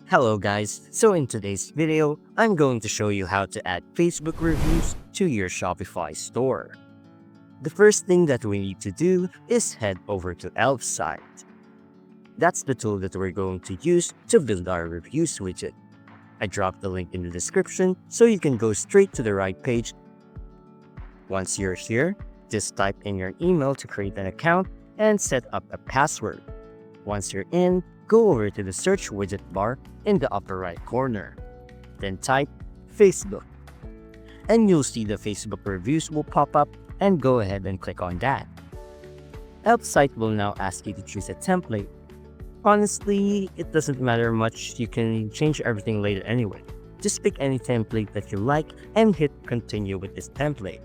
Hello guys, so in today's video, I'm going to show you how to add Facebook reviews to your Shopify store. The first thing that we need to do is head over to Elf's site. That's the tool that we're going to use to build our reviews widget. I dropped the link in the description so you can go straight to the right page. Once you're here, just type in your email to create an account and set up a password. Once you're in, go over to the search widget bar in the upper right corner. Then type Facebook. And you'll see the Facebook reviews will pop up and go ahead and click on that. Help site will now ask you to choose a template. Honestly, it doesn't matter much, you can change everything later anyway. Just pick any template that you like and hit continue with this template.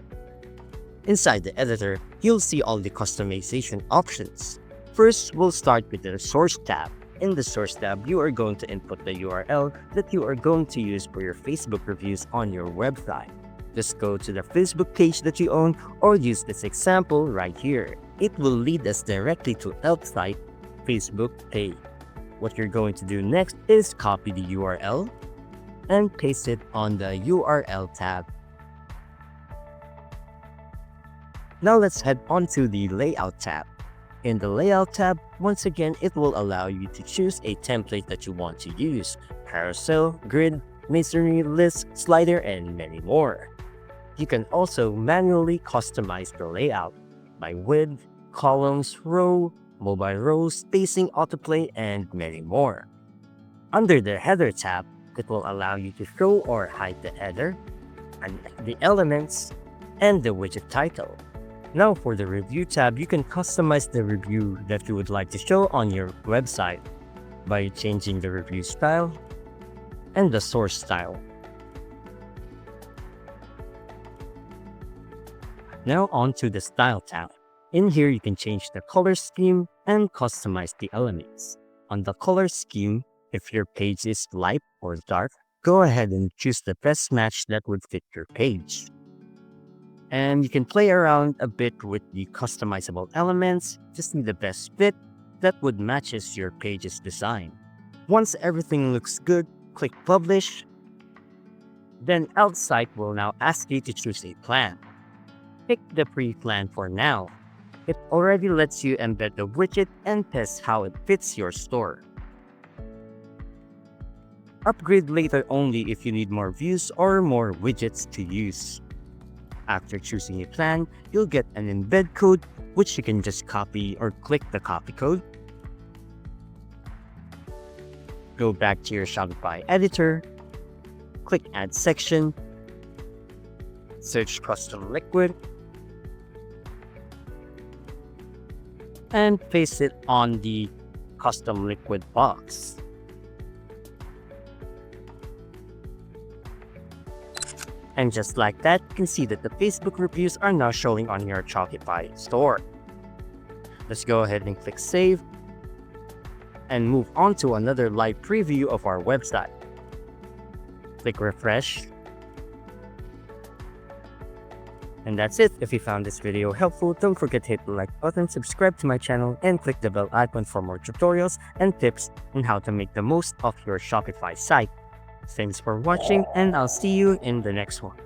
Inside the editor, you'll see all the customization options. First, we'll start with the Source tab. In the Source tab, you are going to input the URL that you are going to use for your Facebook reviews on your website. Just go to the Facebook page that you own or use this example right here. It will lead us directly to Elf site Facebook page. What you're going to do next is copy the URL and paste it on the URL tab. Now let's head on to the Layout tab. In the Layout tab, once again, it will allow you to choose a template that you want to use: carousel, grid, masonry, list, slider, and many more. You can also manually customize the layout by width, columns, row, mobile rows, spacing, autoplay, and many more. Under the Header tab, it will allow you to show or hide the header, and the elements, and the widget title. Now for the Review tab, you can customize the review that you would like to show on your website by changing the review style and the source style. Now on to the Style tab. In here, you can change the color scheme and customize the elements. On the color scheme, if your page is light or dark, go ahead and choose the best match that would fit your page. And you can play around a bit with the customizable elements to see the best fit that would matches your page's design. Once everything looks good, click Publish. Then Elf site will now ask you to choose a plan. Pick the free plan for now. It already lets you embed the widget and test how it fits your store. Upgrade later only if you need more views or more widgets to use. After choosing a plan, you'll get an embed code, which you can just copy or click the copy code. Go back to your Shopify editor, click Add Section, search Custom Liquid, and paste it on the Custom Liquid box. And just like that, you can see that the Facebook reviews are now showing on your Shopify store. Let's go ahead and click Save and move on to another live preview of our website. Click Refresh. And that's it. If you found this video helpful, don't forget to hit the like button, subscribe to my channel, and click the bell icon for more tutorials and tips on how to make the most of your Shopify site. Thanks for watching, and I'll see you in the next one.